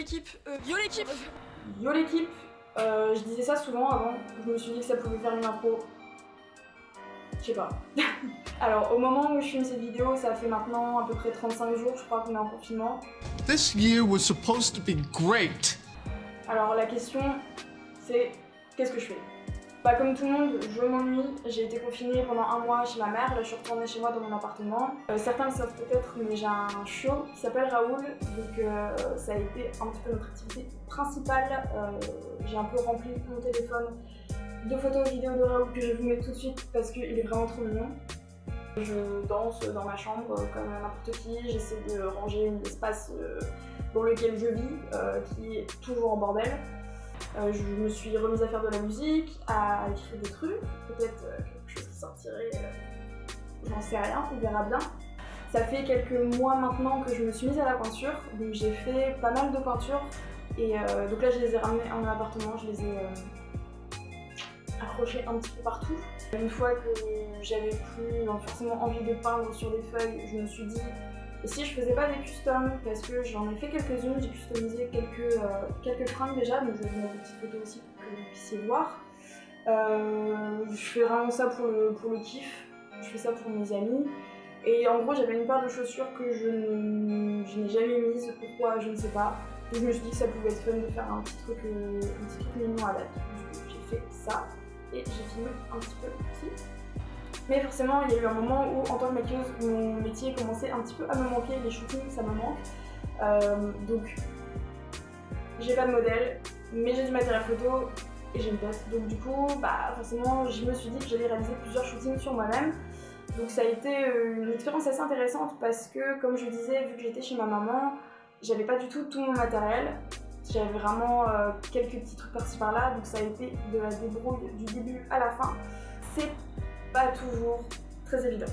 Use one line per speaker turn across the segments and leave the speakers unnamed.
l'équipe, yo l'équipe.
Yo l'équipe, je disais ça souvent avant, je me suis dit que ça pouvait faire une impro. Je sais pas. Alors au moment où je filme cette vidéo, ça fait maintenant à peu près 35 jours, je crois qu'on est en confinement.
This year was supposed to be great.
Alors la question c'est, qu'est-ce que je fais? Bah comme tout le monde, je m'ennuie, j'ai été confinée pendant un mois chez ma mère, là je suis retournée chez moi dans mon appartement. Certains le savent peut-être, mais j'ai un chiot qui s'appelle Raoul, donc ça a été un petit peu notre activité principale. J'ai un peu rempli mon téléphone de photos et vidéos de Raoul que je vais vous mettre tout de suite parce qu'il est vraiment trop mignon. Je danse dans ma chambre comme n'importe qui, j'essaie de ranger l'espace dans lequel je vis, qui est toujours en bordel. Je me suis remise à faire de la musique, à écrire des trucs, peut-être quelque chose qui sortirait, j'en sais rien, on verra bien. Ça fait quelques mois maintenant que je me suis mise à la peinture, donc j'ai fait pas mal de peintures, et donc là je les ai ramenées en mon appartement, je les ai accrochées un petit peu partout. Une fois que j'avais plus forcément envie de peindre sur des feuilles, je me suis dit, et si je faisais pas des customs, parce que j'en ai fait quelques-unes, j'ai customisé quelques fringues déjà, donc je vais vous mettre des petites photos aussi pour que vous puissiez voir. Je fais vraiment ça pour le kiff, je fais ça pour mes amis. Et en gros j'avais une paire de chaussures que je n'ai jamais mise, pourquoi je ne sais pas. Et je me suis dit que ça pouvait être fun de faire un petit truc mignon avec. Du coup j'ai fait ça, et j'ai filmé un petit peu aussi. Mais forcément, il y a eu un moment où, en tant que maquilleuse, mon métier commençait un petit peu à me manquer, les shootings, ça me manque. Donc, j'ai pas de modèle, mais j'ai du matériel photo et j'ai une pote. Donc du coup, forcément, je me suis dit que j'allais réaliser plusieurs shootings sur moi-même. Donc ça a été une expérience assez intéressante parce que, comme je disais, vu que j'étais chez ma maman, j'avais pas du tout mon matériel. J'avais vraiment quelques petits trucs par-ci par-là, donc ça a été de la débrouille du début à la fin. C'est pas toujours très évident.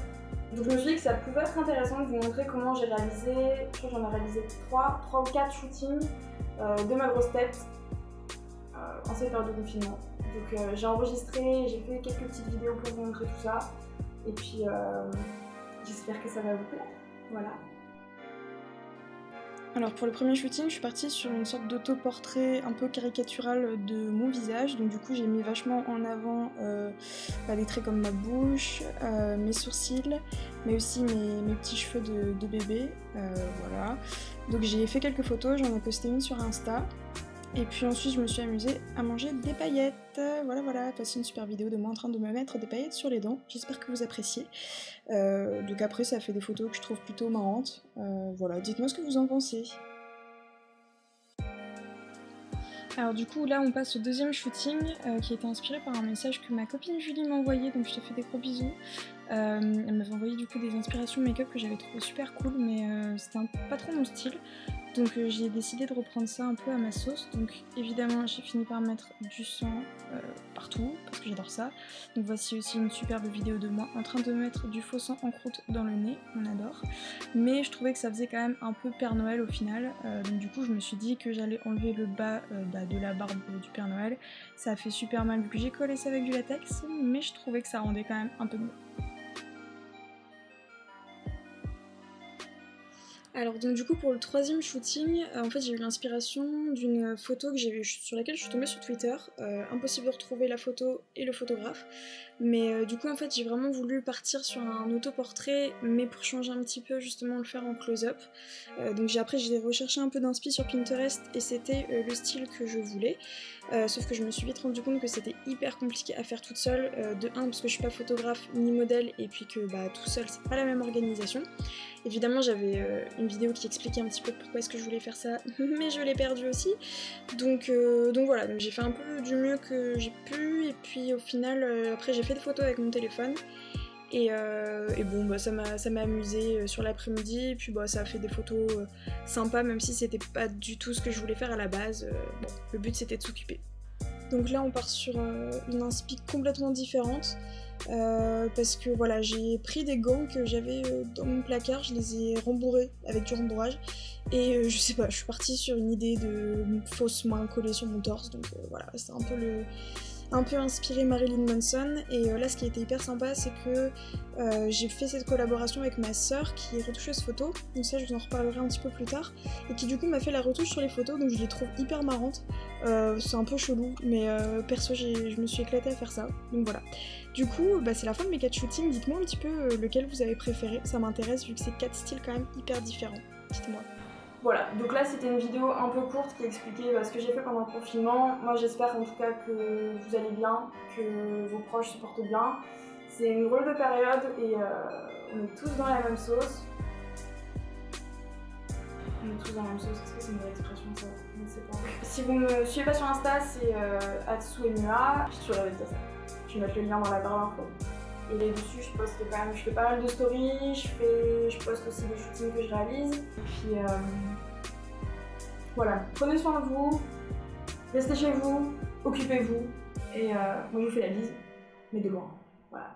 Donc je me suis dit que ça pouvait être intéressant de vous montrer comment j'ai réalisé, je crois que j'en ai réalisé 3 ou 4 shootings de ma grosse tête en cette période de confinement. Donc j'ai enregistré, j'ai fait quelques petites vidéos pour vous montrer tout ça. Et puis j'espère que ça va vous plaire. Voilà.
Alors pour le premier shooting, je suis partie sur une sorte d'autoportrait un peu caricatural de mon visage, donc du coup j'ai mis vachement en avant des traits comme ma bouche, mes sourcils, mais aussi mes petits cheveux de bébé, voilà. Donc j'ai fait quelques photos, j'en ai posté une sur Insta, et puis ensuite je me suis amusée à manger des paillettes, voilà, voici une super vidéo de moi en train de me mettre des paillettes sur les dents, j'espère que vous appréciez. Donc après ça fait des photos que je trouve plutôt marrantes, voilà, dites-moi ce que vous en pensez. Alors du coup là on passe au deuxième shooting qui a été inspiré par un message que ma copine Julie m'a envoyé, donc je te fais des gros bisous. Elle m'avait envoyé du coup des inspirations make-up que j'avais trouvé super cool, mais c'était pas trop mon style. Donc j'ai décidé de reprendre ça un peu à ma sauce, donc évidemment j'ai fini par mettre du sang partout, parce que j'adore ça. Donc voici aussi une superbe vidéo de moi en train de mettre du faux sang en croûte dans le nez, on adore. Mais je trouvais que ça faisait quand même un peu Père Noël au final, donc du coup je me suis dit que j'allais enlever le bas de la barbe du Père Noël. Ça a fait super mal vu que j'ai collé ça avec du latex, mais je trouvais que ça rendait quand même un peu mieux. Alors donc du coup pour le troisième shooting, en fait j'ai eu l'inspiration d'une photo sur laquelle je suis tombée sur Twitter. Impossible de retrouver la photo et le photographe, mais du coup en fait j'ai vraiment voulu partir sur un autoportrait, mais pour changer un petit peu justement le faire en close-up. Donc après j'ai recherché un peu d'inspi sur Pinterest et c'était le style que je voulais. Sauf que je me suis vite rendu compte que c'était hyper compliqué à faire toute seule, de 1 parce que je suis pas photographe ni modèle, et puis que tout seul c'est pas la même organisation. Évidemment j'avais une vidéo qui expliquait un petit peu pourquoi est-ce que je voulais faire ça, mais je l'ai perdue aussi. Donc voilà, donc j'ai fait un peu du mieux que j'ai pu, et puis au final après j'ai fait des photos avec mon téléphone. Et bon ça m'a amusé sur l'après-midi, et puis ça a fait des photos sympas, même si c'était pas du tout ce que je voulais faire à la base. Bon, le but c'était de s'occuper. Donc là on part sur une inspi complètement différente, parce que voilà, j'ai pris des gants que j'avais dans mon placard, je les ai rembourrés avec du rembourrage, et je sais pas, je suis partie sur une idée de fausses mains collées sur mon torse, donc voilà, c'est un peu un peu inspiré Marilyn Manson. Et là, ce qui a été hyper sympa, c'est que j'ai fait cette collaboration avec ma sœur qui est retoucheuse photo, donc ça je vous en reparlerai un petit peu plus tard, et qui du coup m'a fait la retouche sur les photos, donc je les trouve hyper marrantes. C'est un peu chelou, mais perso je me suis éclatée à faire ça, donc voilà. Du coup, c'est la fin de mes 4 shootings, dites-moi un petit peu lequel vous avez préféré, ça m'intéresse vu que c'est 4 styles quand même hyper différents, dites-moi.
Voilà, donc là c'était une vidéo un peu courte qui expliquait ce que j'ai fait pendant le confinement. Moi j'espère en tout cas que vous allez bien, que vos proches se portent bien. C'est une drôle de période et on est tous dans la même sauce. On est tous dans la même sauce, est-ce que c'est une vraie expression ça? Je ne sais pas. Si vous me suivez pas sur Insta, c'est @souemua. Je suis ravie de dire ça. Je vais mettre le lien dans la barre d'infos. Et là-dessus, je poste quand même, je fais pas mal de stories, je poste aussi des shootings que je réalise. Et puis voilà, prenez soin de vous, restez chez vous, occupez-vous. Et moi je vous fais la bise, mais de loin. Voilà.